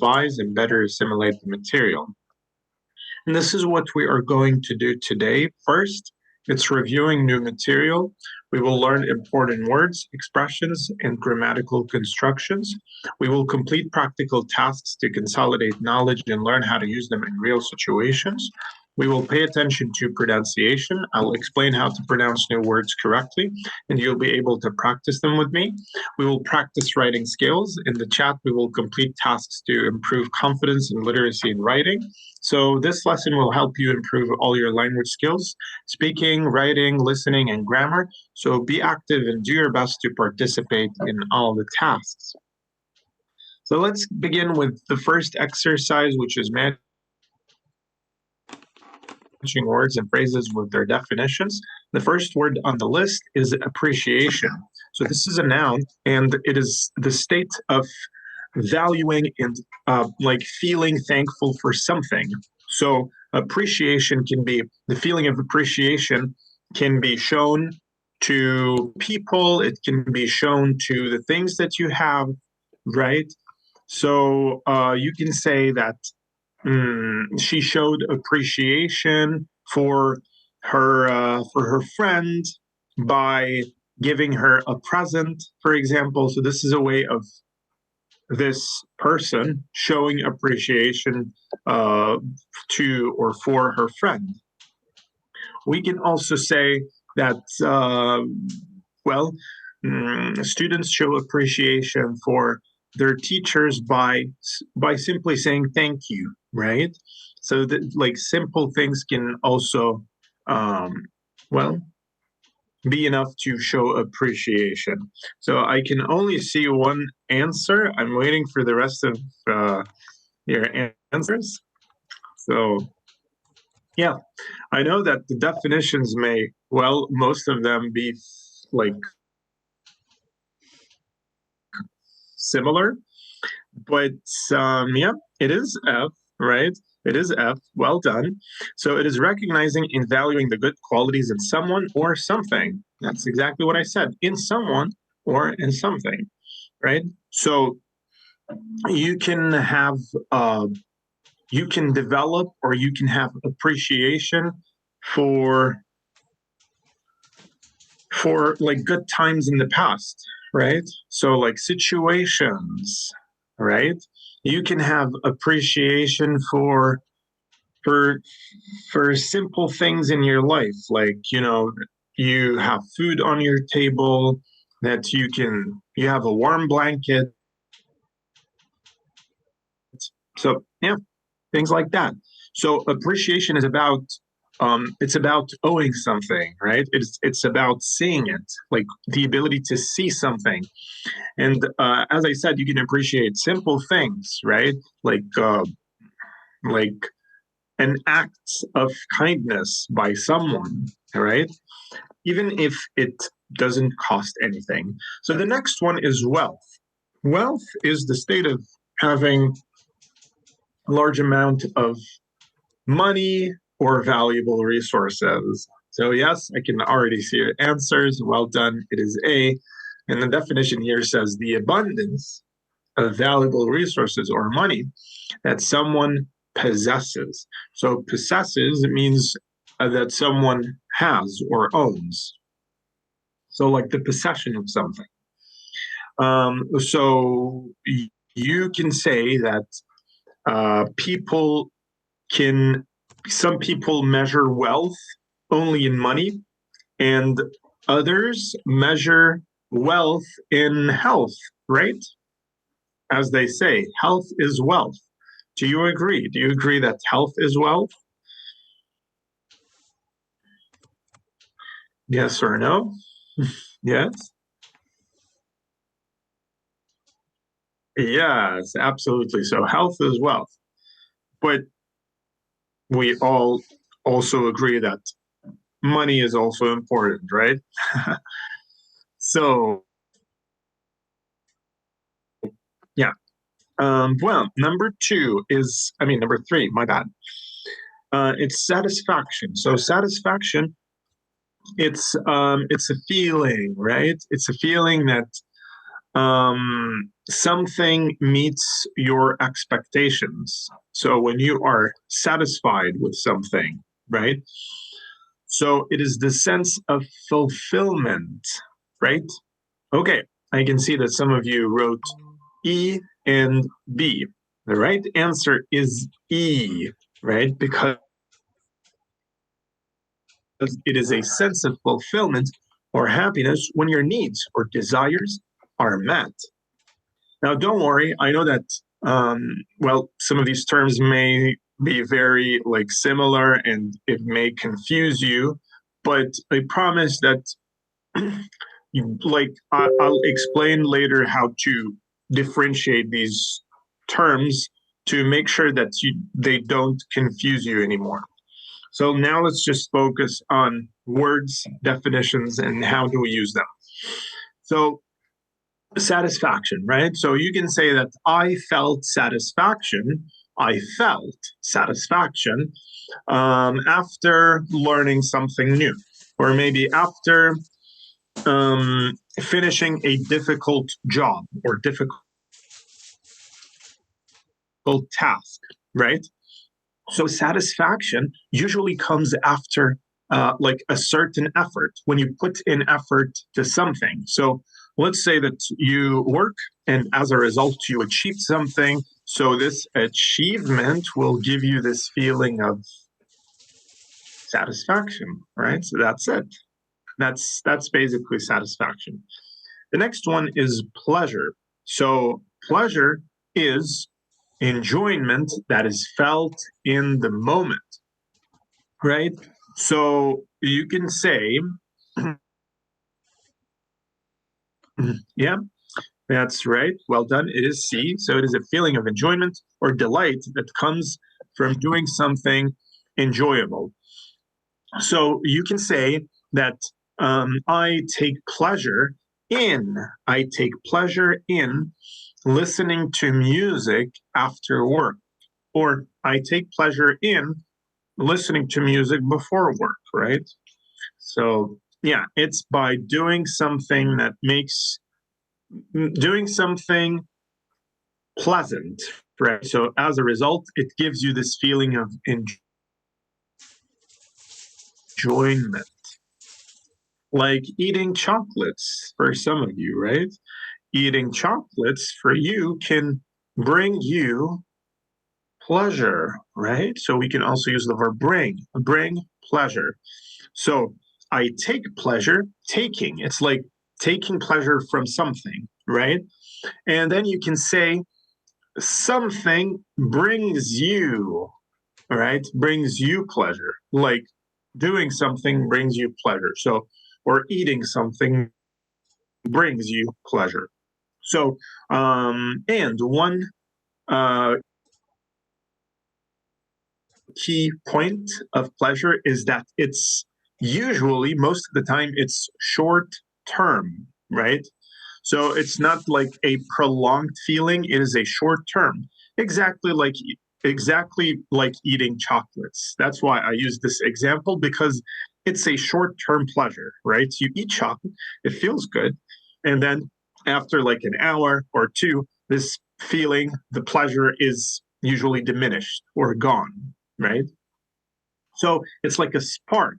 revise and better assimilate the material. And this is what we are going to do today. First, it's reviewing new material. We will learn important words, expressions, and grammatical constructions. We will complete practical tasks to consolidate knowledge and learn how to use them in real situations. We will pay attention to pronunciation. I'll explain how to pronounce new words correctly, and you'll be able to practice them with me. We will practice writing skills. In the chat, we will complete tasks to improve confidence and literacy in writing. So this lesson will help you improve all your language skills, speaking, writing, listening, and grammar. So be active and do your best to participate in all the tasks. So let's begin with the first exercise, which is matching words and phrases with their definitions. The first word on the list is appreciation. So this is a noun, and it is the state of valuing and like feeling thankful for something. So appreciation can be, the feeling of appreciation can be shown to people, it can be shown to the things that you have, right? So you can say that she showed appreciation for her friend by giving her a present, for example. So this is a way of this person showing appreciation to or for her friend. We can also say that, students show appreciation for their teachers by simply saying thank you, right? So that like simple things can also, be enough to show appreciation. So I can only see one answer. I'm waiting for the rest of your answers. So yeah, I know that the definitions may, well, most of them be like similar, but yeah, it is F, right? It is F. Well done. So it is recognizing and valuing the good qualities in someone or something. That's exactly what I said. In someone or in something, right? So you can have, you can develop or you can have appreciation for like good times in the past, right? So like situations, right? You can have appreciation for simple things in your life, like, you know, you have food on your table, that you have a warm blanket. So yeah, things like that. So appreciation is about, it's about owing something, right? It's about seeing it, like the ability to see something. And as I said, you can appreciate simple things, right? Like an act of kindness by someone, right? Even if it doesn't cost anything. So the next one is wealth. Wealth is the state of having a large amount of money or valuable resources. So yes, I can already see your answers. Well done. It is A. And the definition here says the abundance of valuable resources or money that someone possesses. So possesses, it means that someone has or owns. So like the possession of something. So you can say that some people measure wealth only in money, and others measure wealth in health, right? As they say, health is wealth. Do you agree? Do you agree that health is wealth? Yes or no? Yes? Yes, absolutely. So health is wealth. But we all also agree that money is also important, right? So, yeah. Number three, my bad. It's satisfaction. So satisfaction, it's a feeling, right? It's a feeling that something meets your expectations. So when you are satisfied with something, right? So it is the sense of fulfillment, right? Okay, I can see that some of you wrote E and B. The right answer is E, right? Because it is a sense of fulfillment or happiness when your needs or desires are met. Now, don't worry. I know that, well, some of these terms may be very like similar and it may confuse you, but I promise that I'll explain later how to differentiate these terms to make sure that they don't confuse you anymore. So now let's just focus on words, definitions, and how do we use them. So satisfaction, right? So you can say that I felt satisfaction. I felt satisfaction after learning something new, or maybe after finishing a difficult job or difficult task, right? So satisfaction usually comes after like a certain effort, when you put in effort to something. So let's say that you work and as a result you achieved something. So this achievement will give you this feeling of satisfaction, right? So that's it. That's basically satisfaction. The next one is pleasure. So pleasure is enjoyment that is felt in the moment, right? So you can say, yeah, that's right. Well done. It is C. So it is a feeling of enjoyment or delight that comes from doing something enjoyable. So you can say that I take pleasure in listening to music after work, or I take pleasure in listening to music before work, right? So, yeah, it's by doing something that makes doing something pleasant, right? So, as a result, it gives you this feeling of enjoyment, like eating chocolates for some of you, right? Eating chocolates for you can bring you pleasure, right? So we can also use the verb bring pleasure. So I take pleasure taking. It's like taking pleasure from something, right? And then you can say something brings you, right? Brings you pleasure. Like doing something brings you pleasure. So, or eating something brings you pleasure. So, and one uh, key point of pleasure is that it's usually, most of the time, it's short term, right? So it's not like a prolonged feeling, it is a short term. Exactly like eating chocolates. That's why I use this example, because it's a short term pleasure, right? You eat chocolate, it feels good, and then after like an hour or two, this feeling, the pleasure is usually diminished or gone, right? So it's like a spark,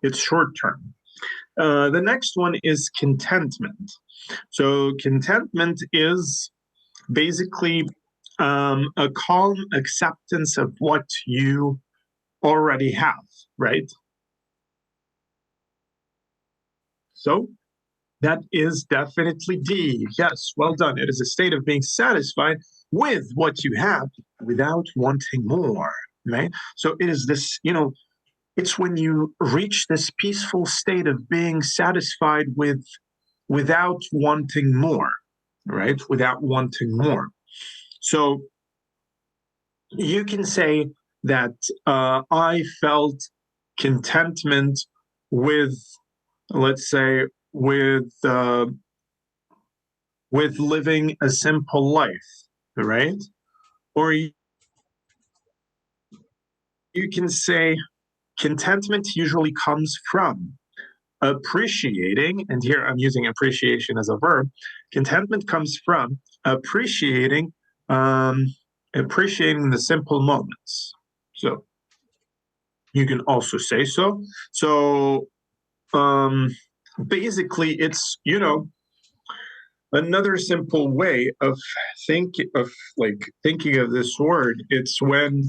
it's short term. The next one is contentment. So, contentment is basically a calm acceptance of what you already have, right? So, that is definitely D. Yes, well done. It is a state of being satisfied with what you have without wanting more, right? So, it is this, it's when you reach this peaceful state of being satisfied without wanting more, right? Without wanting more. So you can say that I felt contentment with, let's say, with living a simple life, right? Or you can say contentment usually comes from appreciating, and here I'm using appreciation as a verb. Contentment comes from appreciating appreciating the simple moments. So you can also say so. So um, basically, it's another simple way of thinking of this word. It's when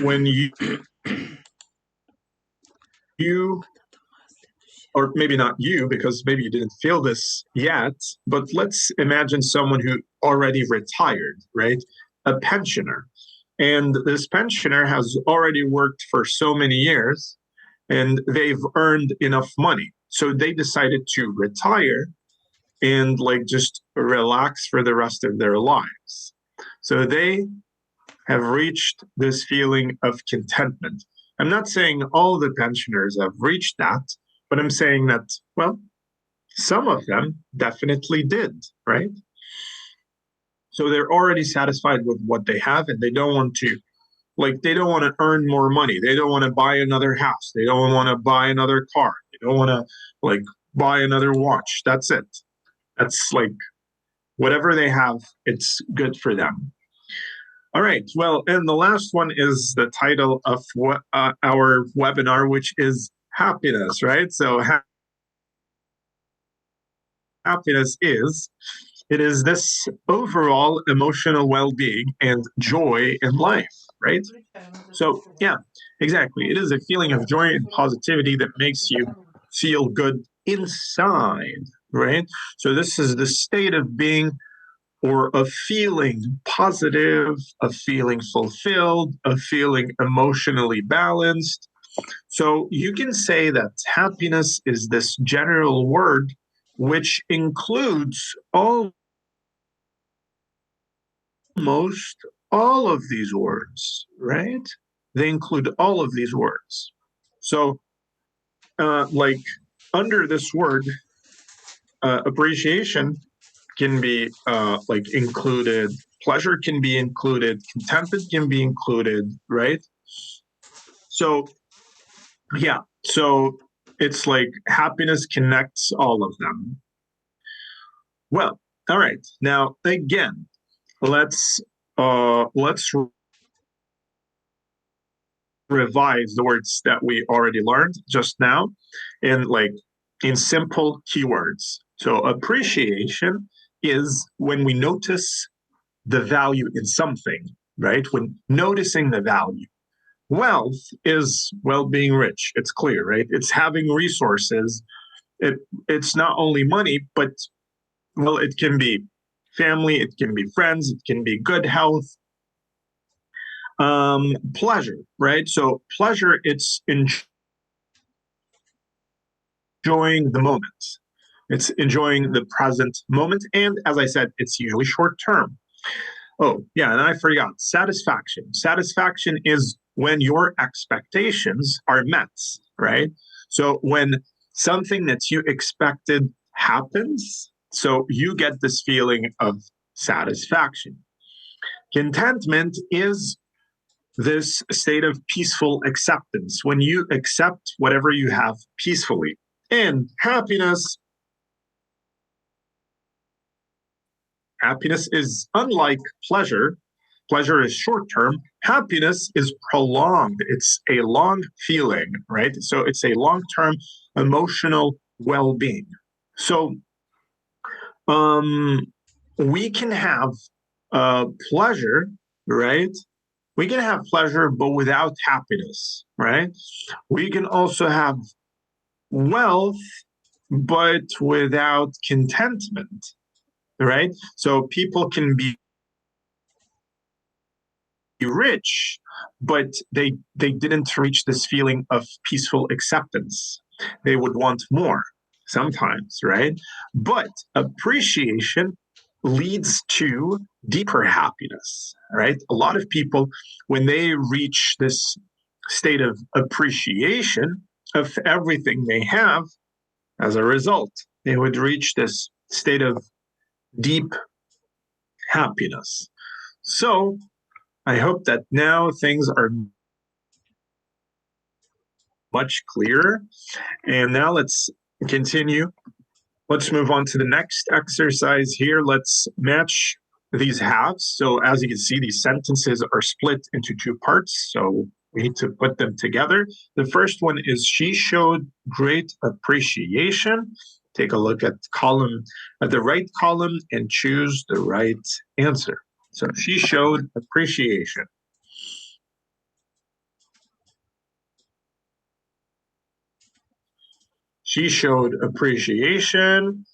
when you or maybe not you, because maybe you didn't feel this yet, but let's imagine someone who already retired, right? A pensioner. And this pensioner has already worked for so many years and they've earned enough money. So they decided to retire and just relax for the rest of their lives. So they have reached this feeling of contentment. I'm not saying all the pensioners have reached that, but I'm saying that, well, some of them definitely did, right? So they're already satisfied with what they have and they don't want to they don't want to earn more money. They don't want to buy another house. They don't want to buy another car. They don't want to like buy another watch. That's it. That's whatever they have, it's good for them. All right. Well, and the last one is the title of what our webinar, which is happiness, right? So happiness is this overall emotional well-being and joy in life, right? So yeah, exactly. It is a feeling of joy and positivity that makes you feel good inside, right? So this is the state of being or of feeling positive, of feeling fulfilled, of feeling emotionally balanced. So you can say that happiness is this general word which includes almost all of these words, right? They include all of these words. So, like under this word, appreciation can be included, pleasure can be included, contentment can be included, right? So, yeah, so it's like happiness connects all of them. Well, all right. Now again, let's revise the words that we already learned just now in simple keywords. So appreciation is when we notice the value in something, right? When noticing the value. Wealth is, well, being rich. It's clear, right? It's having resources. It's not only money, but, well, it can be family, it can be friends, it can be good health. Pleasure, right? So pleasure, it's enjoying the moment. It's enjoying the present moment. And as I said, it's usually short term. Oh, yeah, and I forgot satisfaction. Satisfaction is when your expectations are met, right? So when something that you expected happens, so you get this feeling of satisfaction. Contentment is this state of peaceful acceptance when you accept whatever you have peacefully. And happiness is unlike pleasure. Pleasure is short term. Happiness is prolonged. It's a long feeling, right? So it's a long term emotional well being. So um, we can have pleasure, right? We can have pleasure, but without happiness, right? We can also have wealth, but without contentment, right? So people can be rich, but they didn't reach this feeling of peaceful acceptance. They would want more sometimes, right? But appreciation leads to deeper happiness, right? A lot of people, when they reach this state of appreciation of everything they have, as a result, they would reach this state of deep happiness. So I hope that now things are much clearer. And now let's continue Let's move on to the next exercise here. Let's match these halves. So as you can see, these sentences are split into two parts. So we need to put them together. The first one is she showed great appreciation. Take a look at the right column and choose the right answer. So she showed appreciation. She showed appreciation.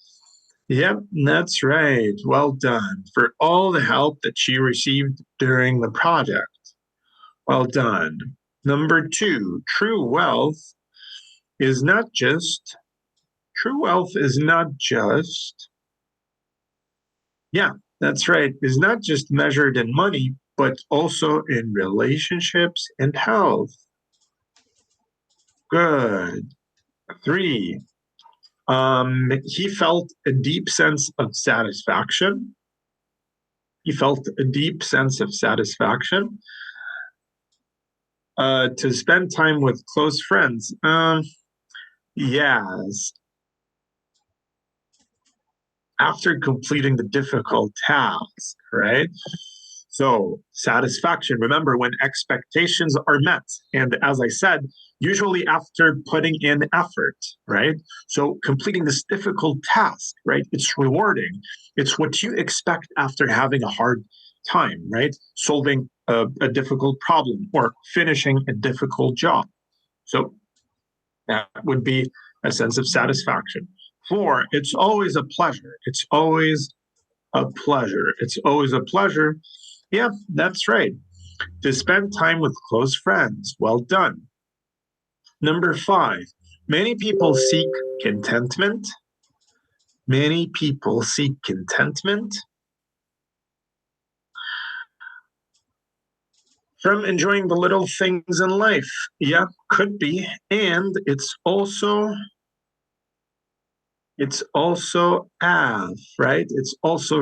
Yep, that's right. Well done for all the help that she received during the project. Well done. Number two, is not just, true wealth is not just, yeah, that's right, is not just measured in money, but also in relationships and health. Good. Three, he felt a deep sense of satisfaction. He felt a deep sense of satisfaction to spend time with close friends. Yes, after completing the difficult task, right? So, satisfaction, remember when expectations are met. And as I said, usually after putting in effort, right? So, completing this difficult task, right? It's rewarding. It's what you expect after having a hard time, right? Solving a difficult problem or finishing a difficult job. So, that would be a sense of satisfaction. Four, it's always a pleasure. It's always a pleasure. It's always a pleasure. Yeah, that's right. To spend time with close friends. Well done. Number five, many people seek contentment. Many people seek contentment from enjoying the little things in life. Yeah, could be. And it's also right? It's also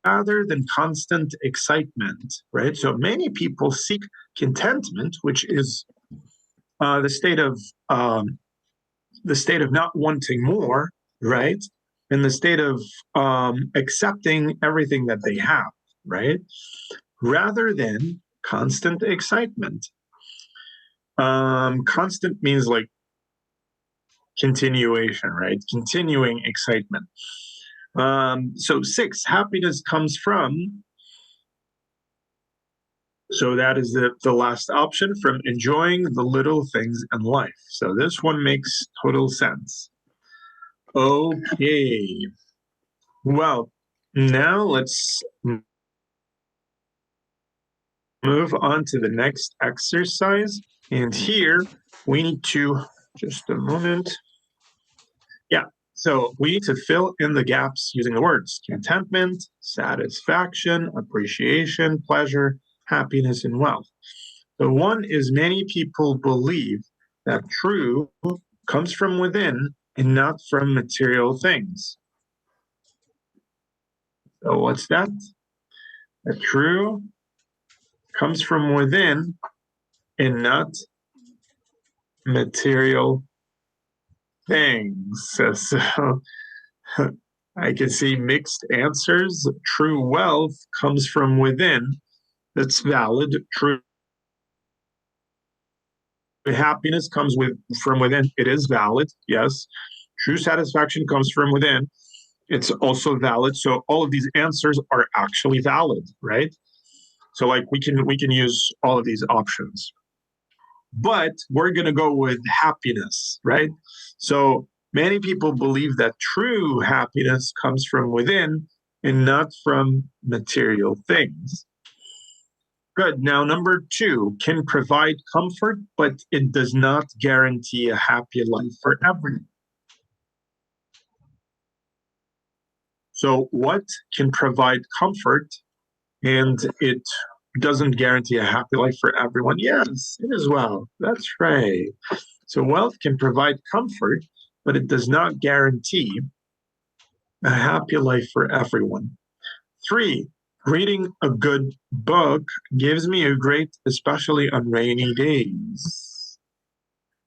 rather than constant excitement, right? So many people seek contentment, which is the state of not wanting more, right? And the state of accepting everything that they have, right? Rather than constant excitement. Constant means like continuation, right? Continuing excitement. So six, happiness comes from. So that is the last option, from enjoying the little things in life. So this one makes total sense. Okay. Well, now let's move on to the next exercise. And here we need to, just a moment. Yeah, so we need to fill in the gaps using the words contentment, satisfaction, appreciation, pleasure, happiness, and wealth. The one is many people believe that true comes from within and not from material things. So what's that? The true comes from within and not material things. So I can see mixed answers. True wealth comes from within. That's valid. True happiness comes from within. It is valid. Yes. True satisfaction comes from within. It's also valid. So all of these answers are actually valid, right? So like we can use all of these options. But we're going to go with happiness, right? So many people believe that true happiness comes from within and not from material things. Good. Now, number two, can provide comfort, but it does not guarantee a happy life for everyone. So, what can provide comfort and it doesn't guarantee a happy life for everyone? Yes, it is well. That's right. So, wealth can provide comfort, but it does not guarantee a happy life for everyone. Three, reading a good book gives me a great, especially on rainy days,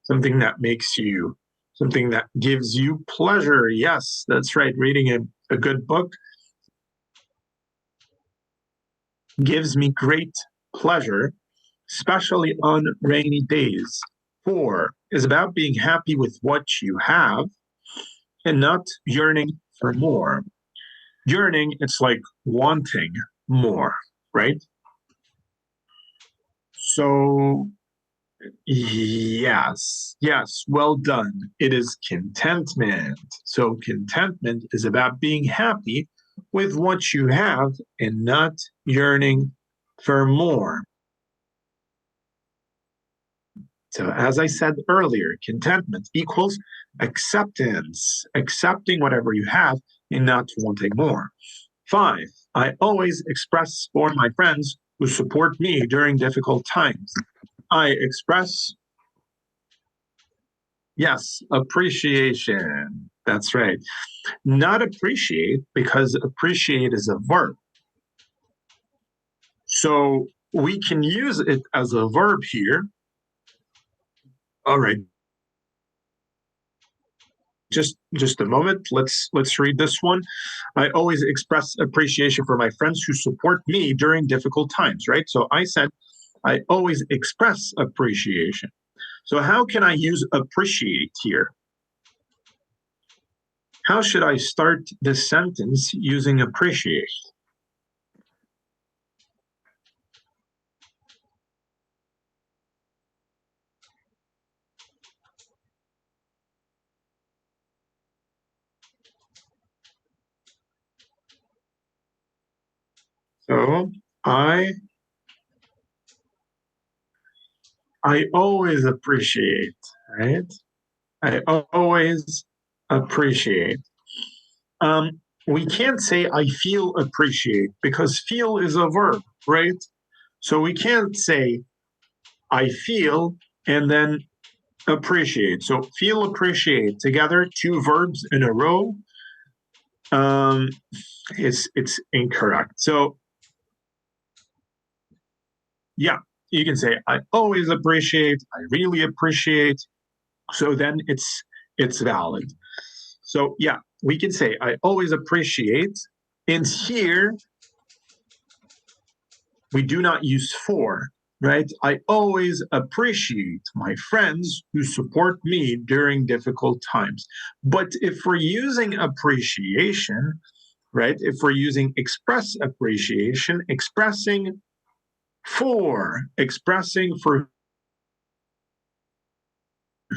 something that makes you something that gives you pleasure. Yes, that's right. Reading a good book gives me great pleasure, especially on rainy days. 4 is about being happy with what you have and not yearning for more. Yearning, it's like wanting more, right? So, yes, well done. It is contentment. So, contentment is about being happy with what you have and not yearning for more. So, as I said earlier, contentment equals acceptance, accepting whatever you have and not wanting more. 5, I always express for my friends who support me during difficult times. I express, yes, appreciation. That's right. Not appreciate, because appreciate is a verb. So we can use it as a verb here. All right. Just a moment. Let's read this one. I always express appreciation for my friends who support me during difficult times, right? So I said I always express appreciation. So how can I use appreciate here? How should I start this sentence using appreciate? So I I always appreciate, right? I always appreciate. We can't say I feel appreciate because feel is a verb, right? So we can't say I feel and then appreciate. So feel, appreciate together, two verbs in a row. Um, it's incorrect. So yeah, you can say I always appreciate, I really appreciate. So then it's valid. So yeah, we can say I always appreciate. And here we do not use for, right? I always appreciate my friends who support me during difficult times. But if we're using appreciation, right? If we're using express appreciation, expressing for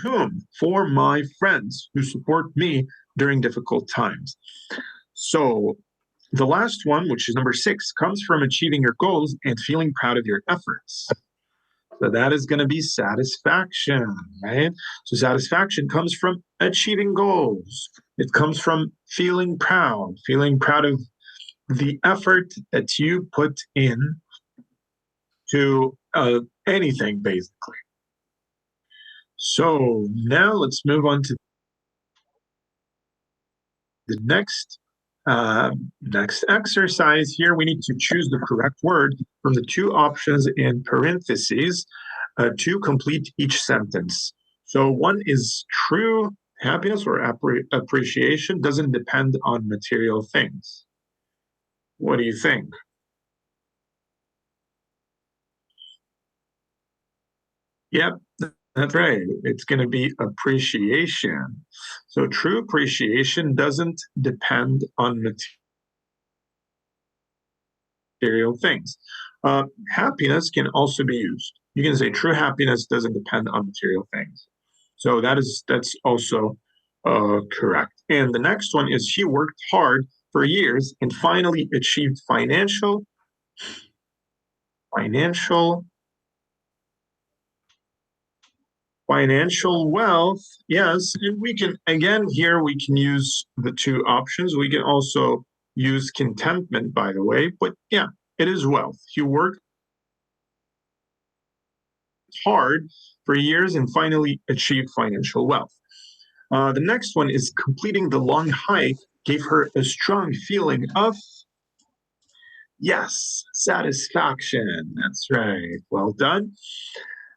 whom? For my friends who support me during difficult times. So the last one, which is number 6, comes from achieving your goals and feeling proud of your efforts. So that is going to be satisfaction, right? So satisfaction comes from achieving goals. It comes from feeling proud of the effort that you put in to anything, basically. So now let's move on to the next exercise. Here we need to choose the correct word from the two options in parentheses to complete each sentence. So one is true happiness or appreciation doesn't depend on material things. What do you think? Yep, that's right. It's going to be appreciation. So true appreciation doesn't depend on material things. Happiness can also be used. You can say true happiness doesn't depend on material things. So that's also correct. And the next one is he worked hard for years and finally achieved financial financial wealth. Yes, and we can again here we can use the two options. We can also use contentment, by the way, but yeah, it is wealth. He worked hard for years and finally achieved financial wealth. The next one is completing the long hike gave her a strong feeling of, yes, satisfaction. That's right. Well done.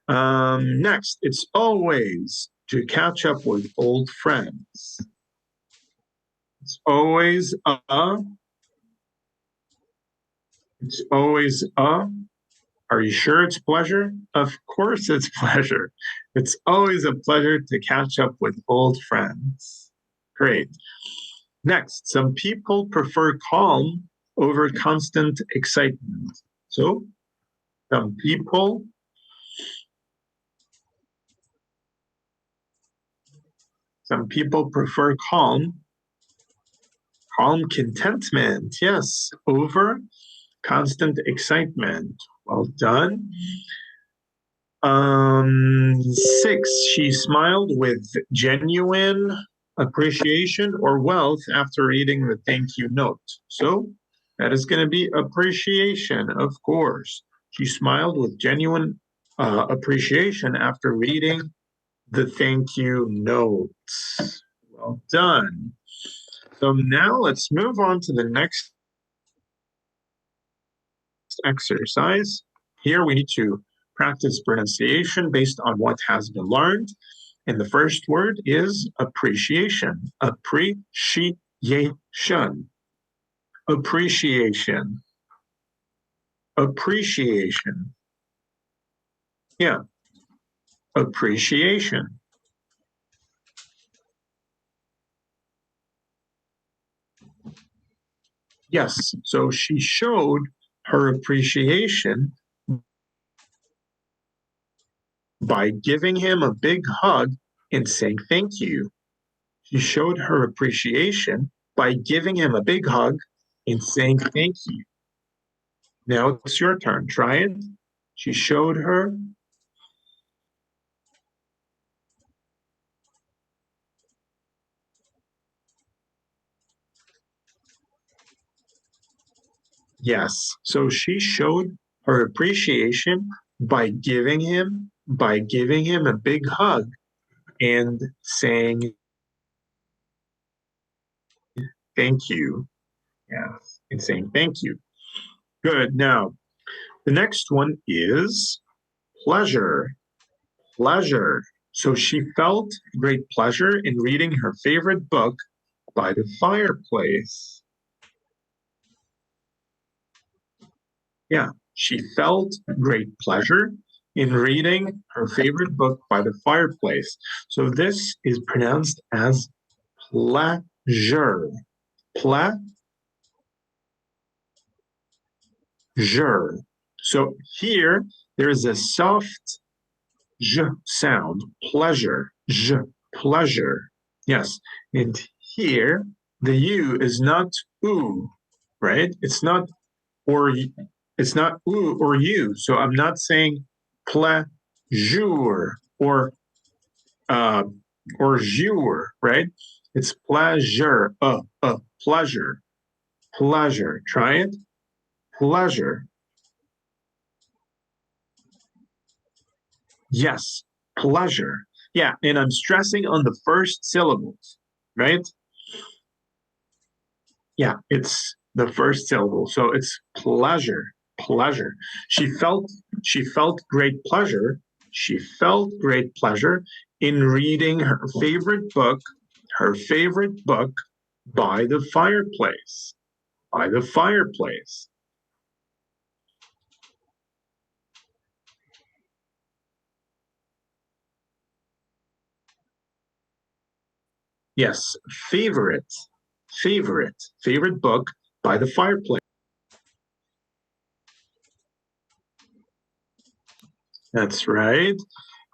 Next, it's always to catch up with old friends. It's always a. It's always a. Are you sure it's pleasure? Of course it's pleasure. It's always a pleasure to catch up with old friends. Great. Next, some people prefer calm over constant excitement. So, some people prefer calm contentment, yes, over constant excitement. Well done. 6, she smiled with genuine appreciation or wealth after reading the thank you note. So that is going to be appreciation, of course. She smiled with genuine appreciation after reading the thank you note. Well done. So now let's move on to the next exercise. Here we need to practice pronunciation based on what has been learned. And the first word is appreciation. Appreciation. Appreciation. Appreciation. Yeah. Appreciation. Yes. So she showed her appreciation by giving him a big hug and saying thank you. She showed her appreciation by giving him a big hug and saying thank you. Now it's your turn. Try it. She showed her. Yes. So she showed her appreciation by giving him a big hug and saying thank you. Yes. And saying thank you. Good. Now, the next one is pleasure. Pleasure. So she felt great pleasure in reading her favorite book by the fireplace. Yeah, she felt great pleasure in reading her favorite book by the fireplace. So this is pronounced as pleasure. Pleasure. So here there is a soft j sound, pleasure, j, pleasure. Yes, and here the u is not oo, right? Or it's not oo or you. So I'm not saying pleasure uh, or jour, right? It's pleasure, pleasure, pleasure. Try it, pleasure. Yes, pleasure. Yeah, and I'm stressing on the first syllables, right? Yeah, it's the first syllable. So it's pleasure, pleasure. She felt she felt great pleasure. She felt great pleasure in reading her favorite book by the fireplace. By the fireplace. Yes, favorite book by the fireplace. That's right.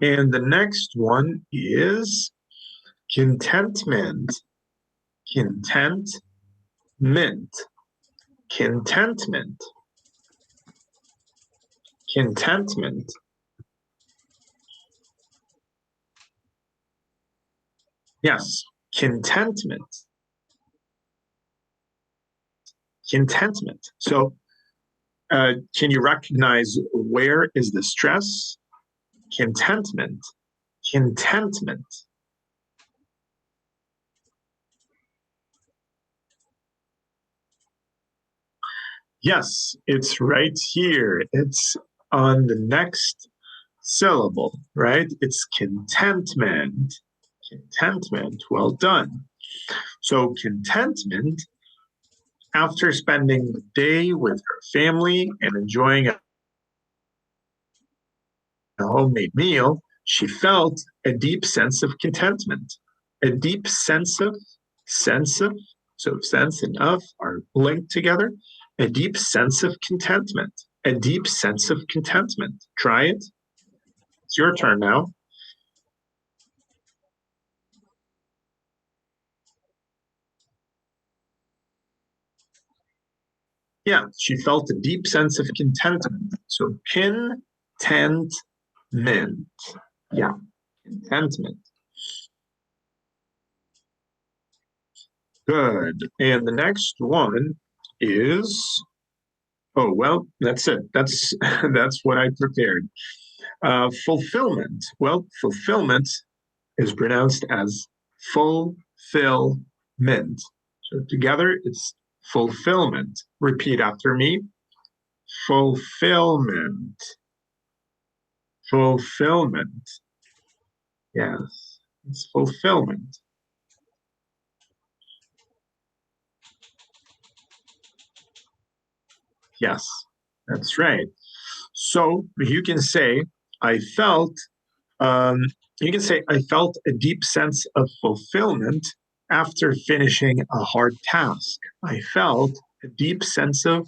And the next one is contentment. Contentment. Contentment. Contentment. Yes, contentment. Contentment. So, can you recognize where is the stress? Contentment. Contentment. Yes, it's right here. It's on the next syllable, right? It's contentment. Contentment. Well done. So contentment, after spending the day with her family and enjoying a homemade meal, she felt a deep sense of contentment. A deep sense of, so sense and of are linked together. A deep sense of contentment. A deep sense of contentment. Try it. It's your turn now. Yeah, she felt a deep sense of contentment. So contentment. Yeah, contentment. Good. And the next one is, oh well, that's it. That's that's what I prepared. Fulfillment. Well, fulfillment is pronounced as fulfillment. So together it's fulfillment. Repeat after me. Fulfillment. Fulfillment. Yes, it's fulfillment. Yes, that's right. So you can say, I felt, um, you can say, I felt a deep sense of fulfillment after finishing a hard task. I felt a deep sense of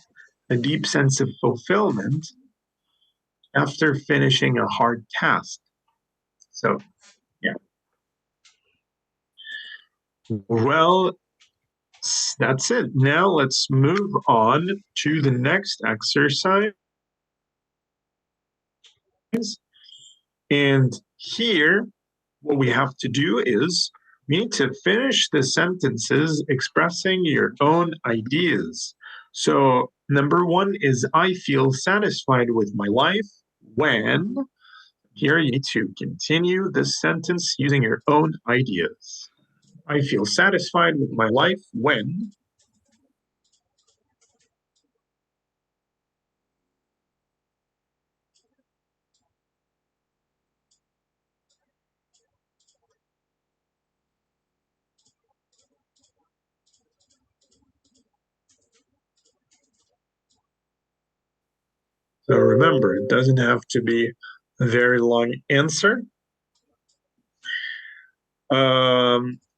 fulfillment after finishing a hard task. So, yeah. Well, that's it. Now let's move on to the next exercise. And here, what we have to do is we need to finish the sentences expressing your own ideas. So, number one is I feel satisfied with my life when. Here, you need to continue the sentence using your own ideas. I feel satisfied with my life when. So, remember, it doesn't have to be a very long answer.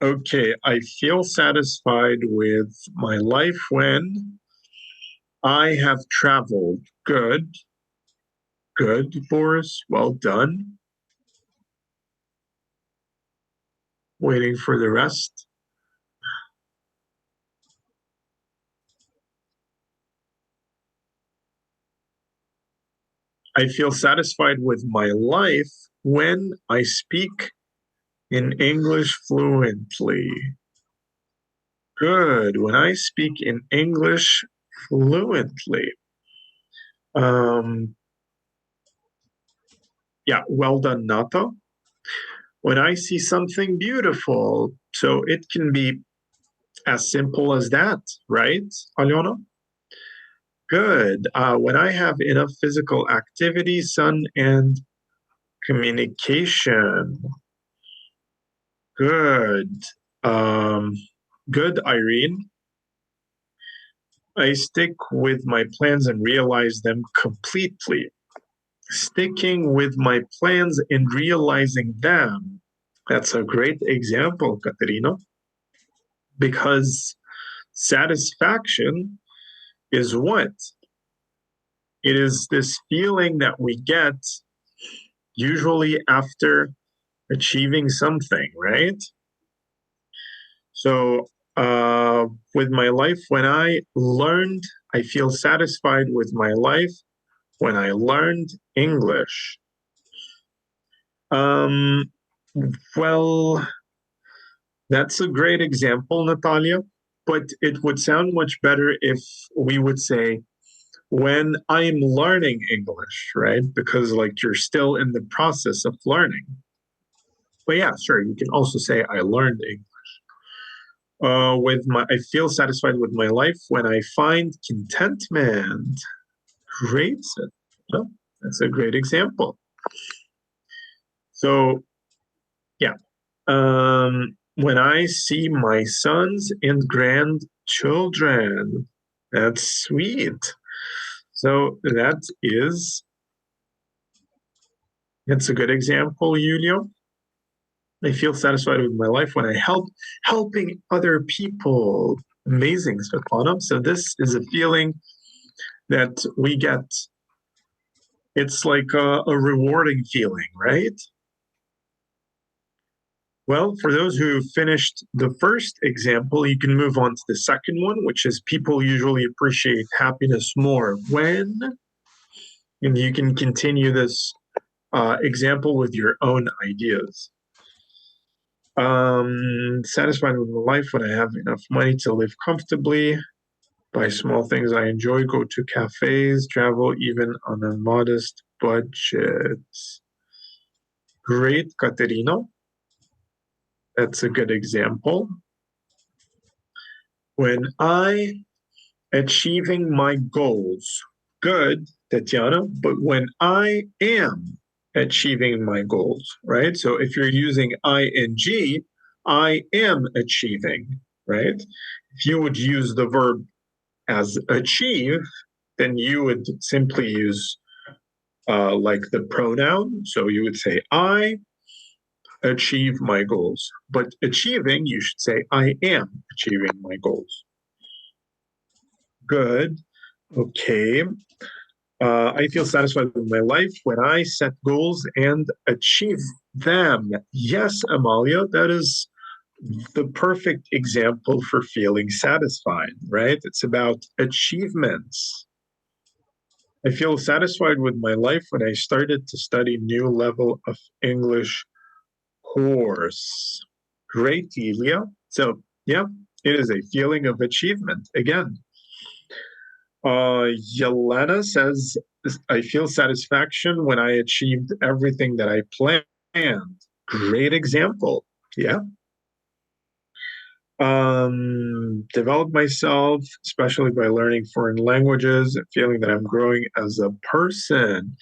Okay, I feel satisfied with my life when I have traveled. Good, good, Boris. Well done. Waiting for the rest. I feel satisfied with my life when I speak in English fluently. Good. When I speak in English fluently. Um, yeah, well done, Nata. When I see something beautiful, so it can be as simple as that, right, Aliona? Good. When I have enough physical activity, sun, and communication. Good. Um, good, Irene. I stick with my plans and realize them completely. Sticking with my plans and realizing them. That's a great example, Katerina, because satisfaction is what? It is this feeling that we get usually after achieving something, right? So, with my life, when I learned, I feel satisfied with my life when I learned English. Um, well, that's a great example, Natalia, but it would sound much better if we would say, when I'm learning English, right? Because like you're still in the process of learning. But yeah, sure, you can also say I learned English. With my, I feel satisfied with my life when I find contentment. Great. Well, that's a great example. So, yeah. When I see my sons and grandchildren. That's sweet. So that's a good example, Julio. I feel satisfied with my life when I helping other people. Amazing, Svetlana. So this is a feeling that we get. It's like a rewarding feeling, right? Well, for those who finished the first example, you can move on to the second one, which is people usually appreciate happiness more when, and you can continue this example with your own ideas. Satisfied with my life when I have enough money to live comfortably, buy small things I enjoy, go to cafes, travel even on a modest budget. Great, Caterino. That's a good example. When I achieving my goals, good, Tatiana, but when I am achieving my goals, right? So if you're using ing, I am achieving, right? If you would use the verb as achieve, then you would simply use like the pronoun. So you would say, I achieve my goals. But achieving, you should say, I am achieving my goals. Good. Okay. I feel satisfied with my life when I set goals and achieve them. Yes, Amalia, that is the perfect example for feeling satisfied, right? It's about achievements. I feel satisfied with my life when I started to study new level of English course. Great, Delia. So, yeah, it is a feeling of achievement. Again, Yelena says, I feel satisfaction when I achieved everything that I planned. Great example. Yeah. Develop myself, especially by learning foreign languages and feeling that I'm growing as a person.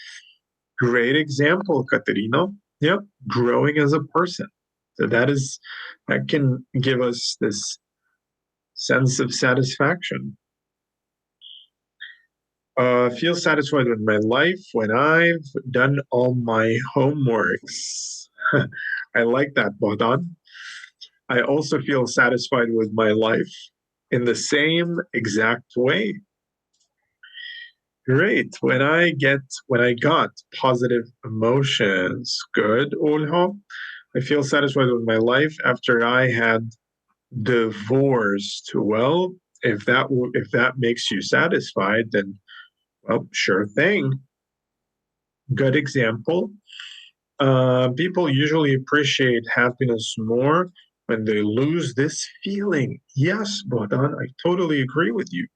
Great example, Caterino. Yep, growing as a person. So that can give us this sense of satisfaction. Feel satisfied with my life when I've done all my homeworks. I like that, Bodan. I also feel satisfied with my life in the same exact way. Great. When I got positive emotions, good, Olho. I feel satisfied with my life after I had divorced. Well, if that makes you satisfied, then well, sure thing. Good example. People usually appreciate happiness more when they lose this feeling. Yes, Bodan, I totally agree with you.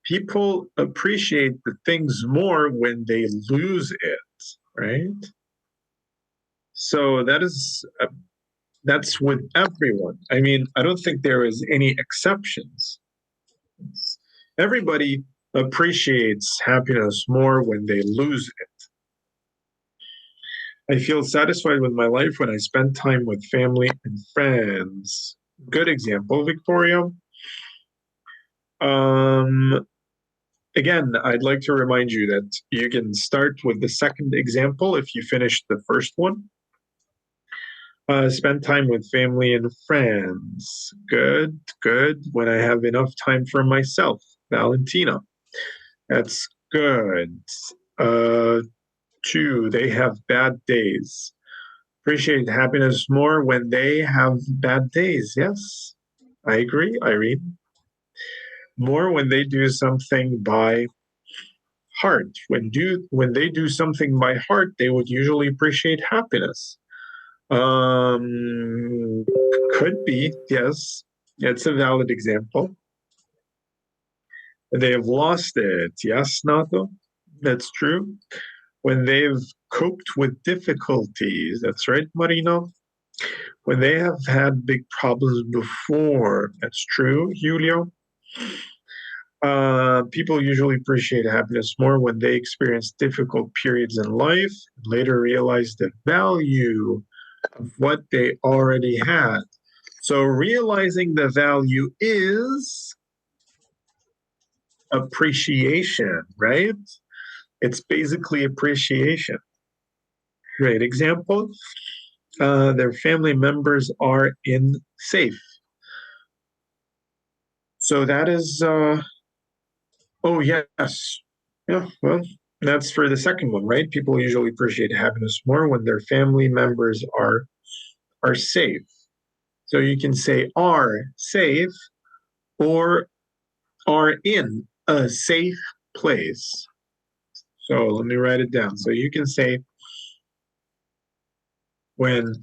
People appreciate the things more when they lose it, right? So that's with everyone. I mean, I don't think there is any exceptions. Everybody appreciates happiness more when they lose it. I feel satisfied with my life when I spend time with family and friends. Good example, Victoria. Um, Again, I'd like to remind you that you can start with the second example if you finished the first one. Spend time with family and friends. Good, good. When I have enough time for myself. Valentina. That's good. Uh, Two, they have bad days. Appreciate happiness more when they have bad days. Yes, I agree, Irene. More when they do something by heart. When they do something by heart, they would usually appreciate happiness. Um, could be, yes. It's a valid example. They have lost it. Yes, Nato. That's true. When they've coped with difficulties. That's right, Marino. When they have had big problems before. That's true, Julio. People usually appreciate happiness more when they experience difficult periods in life and later realize the value. of what they already had. So realizing the value is appreciation, right? It's basically appreciation. Great example. Their family members are in safe. So that is, oh, yes. Yeah, well, that's for the second one, right? People usually appreciate happiness more when their family members are safe. So you can say are safe or are in a safe place. So let me write it down. So you can say when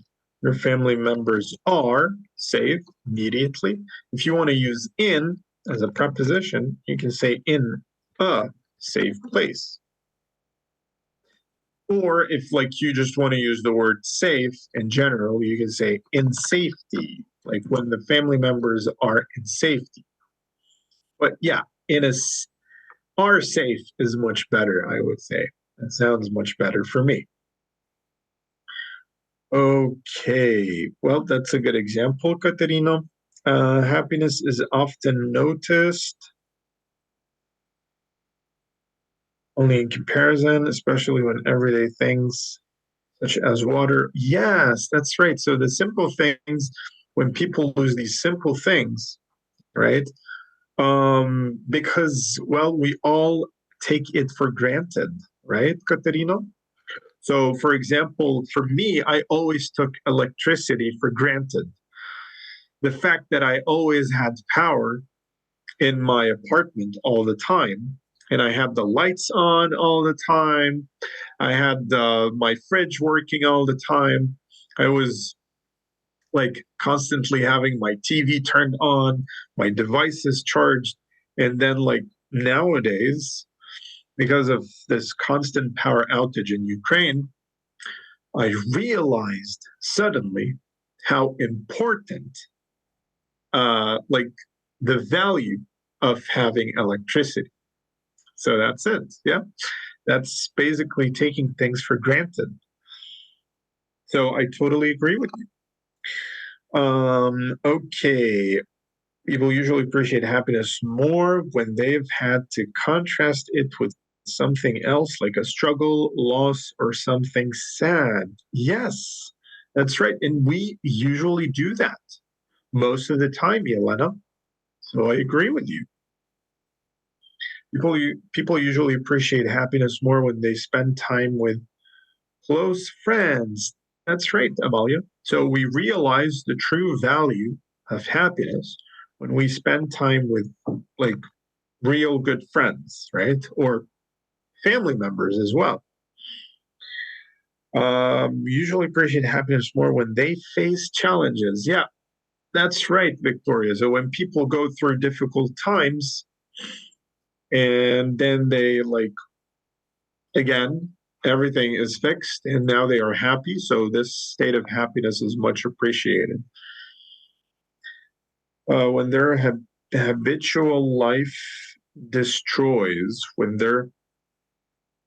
your family members are safe immediately. If you want to use in as a preposition, you can say in a safe place. Or if like you just want to use the word safe in general, you can say in safety, like when the family members are in safety. But yeah, in a are safe is much better, I would say. That sounds much better for me. Okay, well, that's a good example, Katerina. Happiness is often noticed only in comparison, especially when everyday things such as water. Yes, that's right. So the simple things, when people lose these simple things, right? Because well, we all take it for granted, right, Katerina? So, for example, for me, I always took electricity for granted. The fact that I always had power in my apartment all the time, and I had the lights on all the time, I had my fridge working all the time. I was like constantly having my TV turned on, my devices charged, and then like nowadays, because of this constant power outage in Ukraine, I realized suddenly how important, like the value of having electricity. So that's it. Yeah, that's basically taking things for granted. So I totally agree with you. Okay. People usually appreciate happiness more when they've had to contrast it with something else, like a struggle, loss, or something sad. Yes, that's right. And we usually do that most of the time, Yelena. So I agree with you. People usually appreciate happiness more when they spend time with close friends. That's right, Amalia. So we realize the true value of happiness when we spend time with like real good friends, right? Or family members as well. Usually appreciate happiness more when they face challenges. Yeah, that's right, Victoria. So when people go through difficult times and then they like, again, everything is fixed and now they are happy. So this state of happiness is much appreciated. When their habitual life when their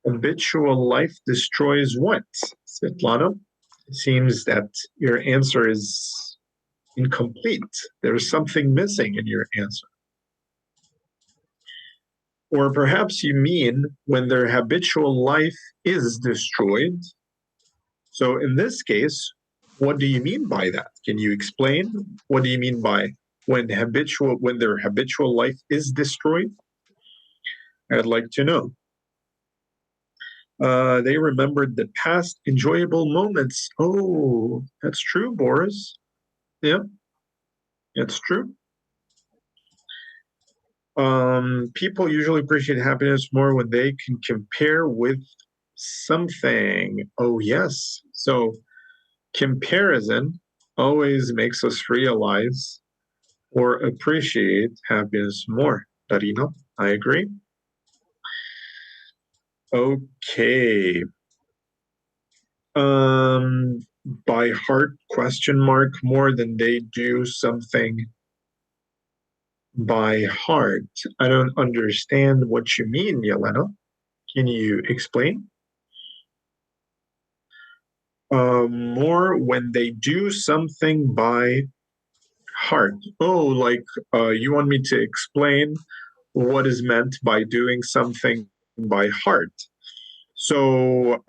habitual life destroys what? Svetlana? It seems that your answer is incomplete. There's something missing in your answer. Or perhaps you mean when their habitual life is destroyed. So in this case, what do you mean by that? Can you explain? What do you mean by when their habitual life is destroyed? I'd like to know. They remembered the past enjoyable moments. Oh, that's true, Boris. Yeah, that's true. People usually appreciate happiness more when they can compare with something. Oh, yes. So comparison always makes us realize or appreciate happiness more. Darina, I agree. Okay. By heart question mark more than they do something by heart. I don't understand what you mean, Yelena. Can you explain? More when they do something by heart. Oh, like you want me to explain what is meant by doing something by heart. So,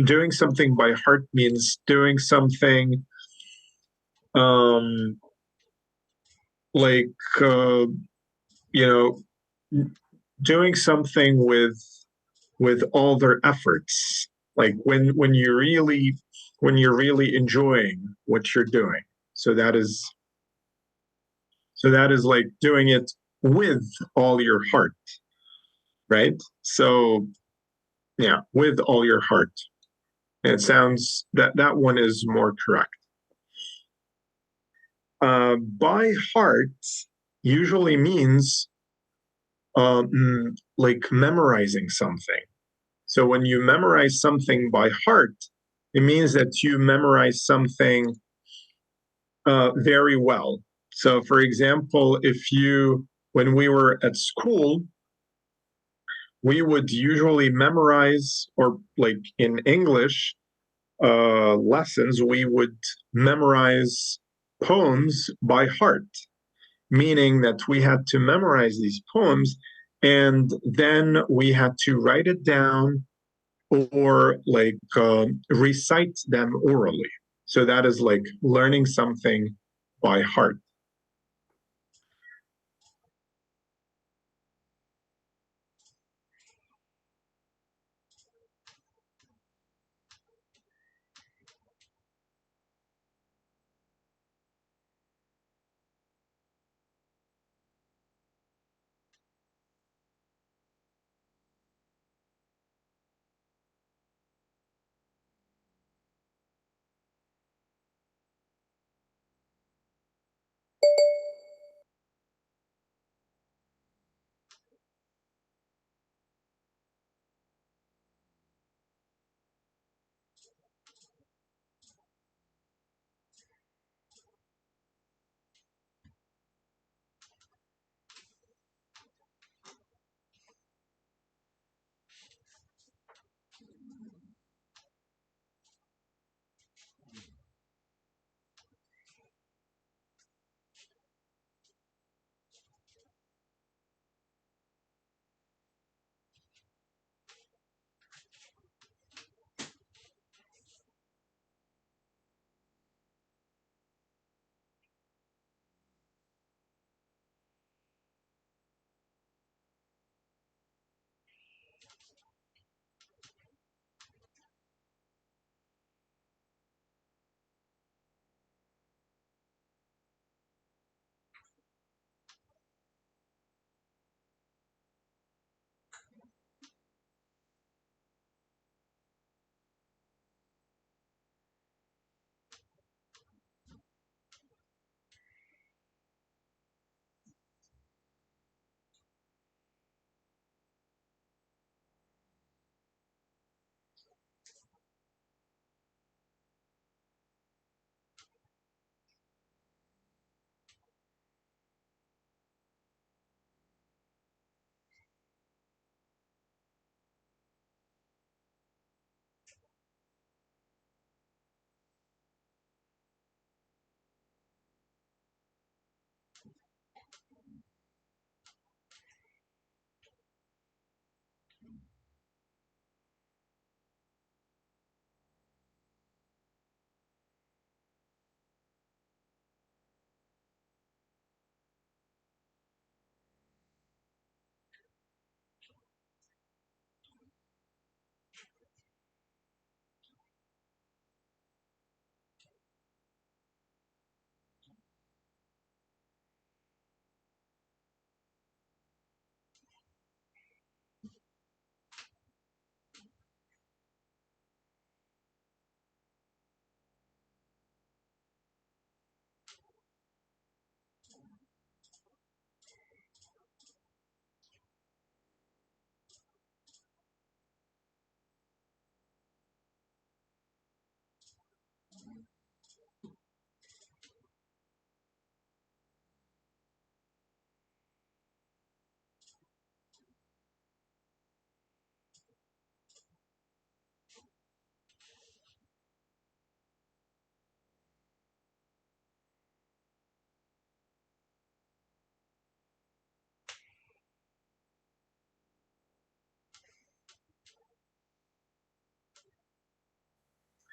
doing something by heart means doing something um, like, you know, doing something with all their efforts. Like when you're really enjoying what you're doing. So that is like doing it with all your heart, right? So yeah, with all your heart. It sounds that that one is more correct. By heart usually means like memorizing something. So when you memorize something by heart, it means that you memorize something very well. So, for example, when we were at school, we would usually memorize, or like in English lessons, we would memorize poems by heart, meaning that we had to memorize these poems and then we had to write it down or like recite them orally. So that is like learning something by heart.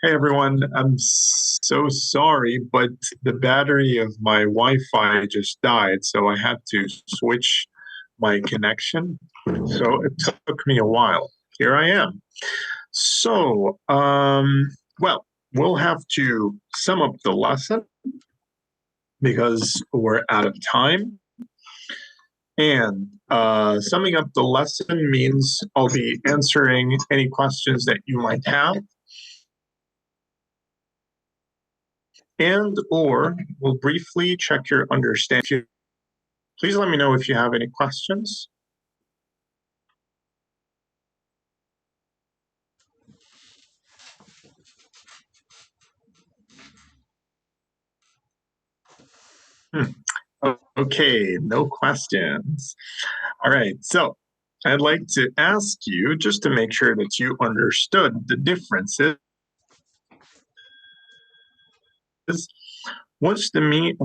Hey everyone, I'm so sorry, but the battery of my Wi-Fi just died, so I had to switch my connection. So it took me a while. Here I am. So, well, we'll have to sum up the lesson because we're out of time. And summing up the lesson means I'll be answering any questions that you might have. And or we'll briefly check your understanding. Please let me know if you have any questions. Okay, no questions. All right, so I'd like to ask you, just to make sure that you understood the differences, what is the meaning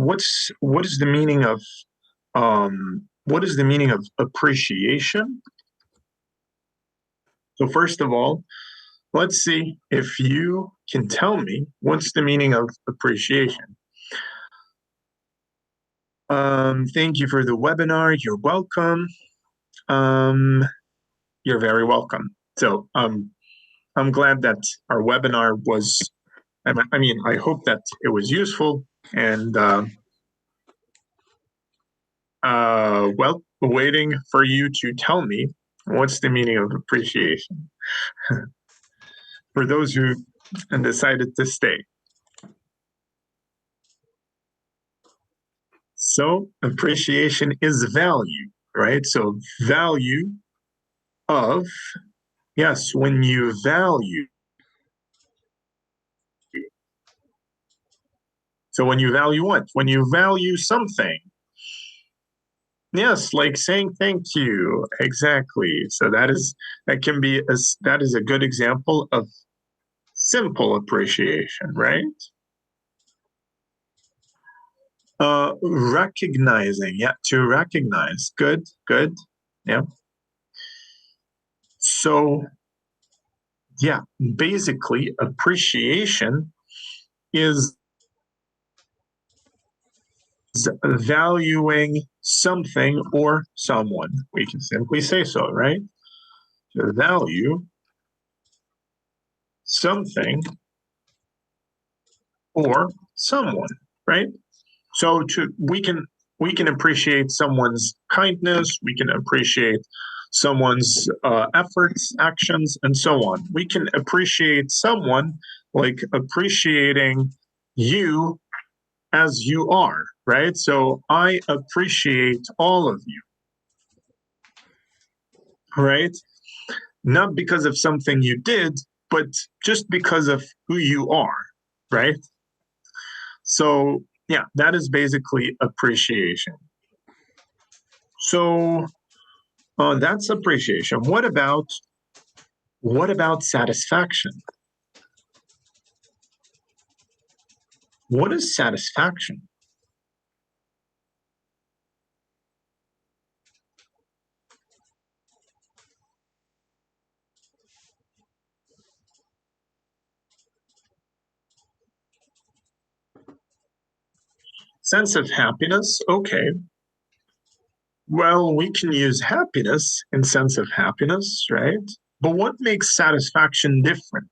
of appreciation? So first of all, let's see if you can tell me what's the meaning of appreciation. Thank you for the webinar. You're welcome. You're very welcome. So I'm glad that our webinar was, I mean, I hope that it was useful and well, waiting for you to tell me what's the meaning of appreciation for those who decided to stay. So appreciation is value, right? So value of, yes, when you value. So when you value what? When you value something. Yes, like saying thank you. Exactly. So that is a good example of simple appreciation, right? Recognizing, yeah, to recognize. Good, good. Yeah. So yeah, basically appreciation is valuing something or someone. We can simply say so, right? To value something or someone, right? So we can appreciate someone's kindness, we can appreciate someone's efforts, actions, and so on. We can appreciate someone like appreciating you as you are, right? So I appreciate all of you, right? Not because of something you did, but just because of who you are, right? So, yeah, that is basically appreciation. So, that's appreciation. What about satisfaction? What is satisfaction? Sense of happiness. Okay. Well, we can use happiness in sense of happiness, right? But what makes satisfaction different?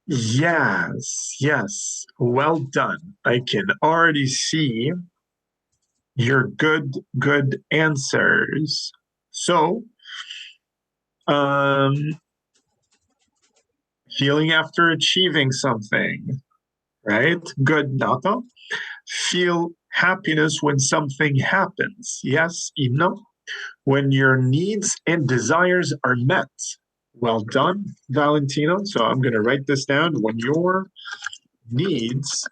Yes, yes. Well done. I can already see your good answers. So, um, feeling after achieving something, right? Good, Nato. Feel happiness when something happens. Yes, Ino. When your needs and desires are met. Well done, Valentino. So I'm going to write this down. When your needs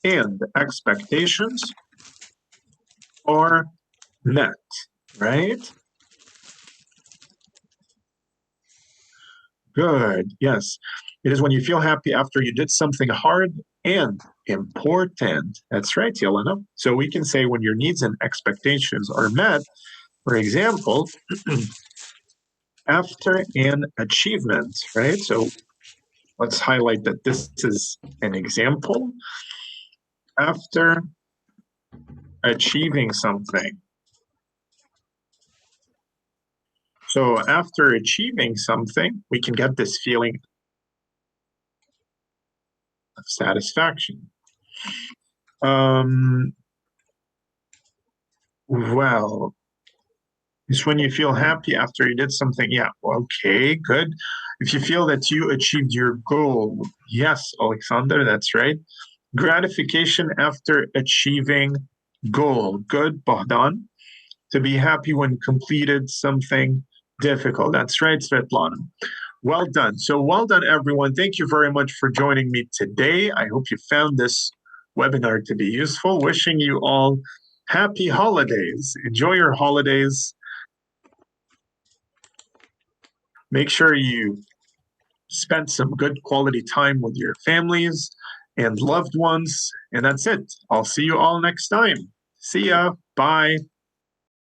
and expectations are met, right? Good. Yes. It is when you feel happy after you did something hard and important. That's right, Yelena. So we can say when your needs and expectations are met, for example, After an achievement, right? So let's highlight that this is an example. After achieving something. So after achieving something, we can get this feeling of satisfaction. Well, it's when you feel happy after you did something. Yeah, okay, good. If you feel that you achieved your goal. Yes, Alexander, that's right. Gratification after achieving goal. Good, Bogdan. To be happy when completed something difficult. That's right, Svetlana. Well done. So well done, everyone. Thank you very much for joining me today. I hope you found this webinar to be useful. Wishing you all happy holidays. Enjoy your holidays. Make sure you spend some good quality time with your families and loved ones. And that's it. I'll see you all next time. See ya. Bye.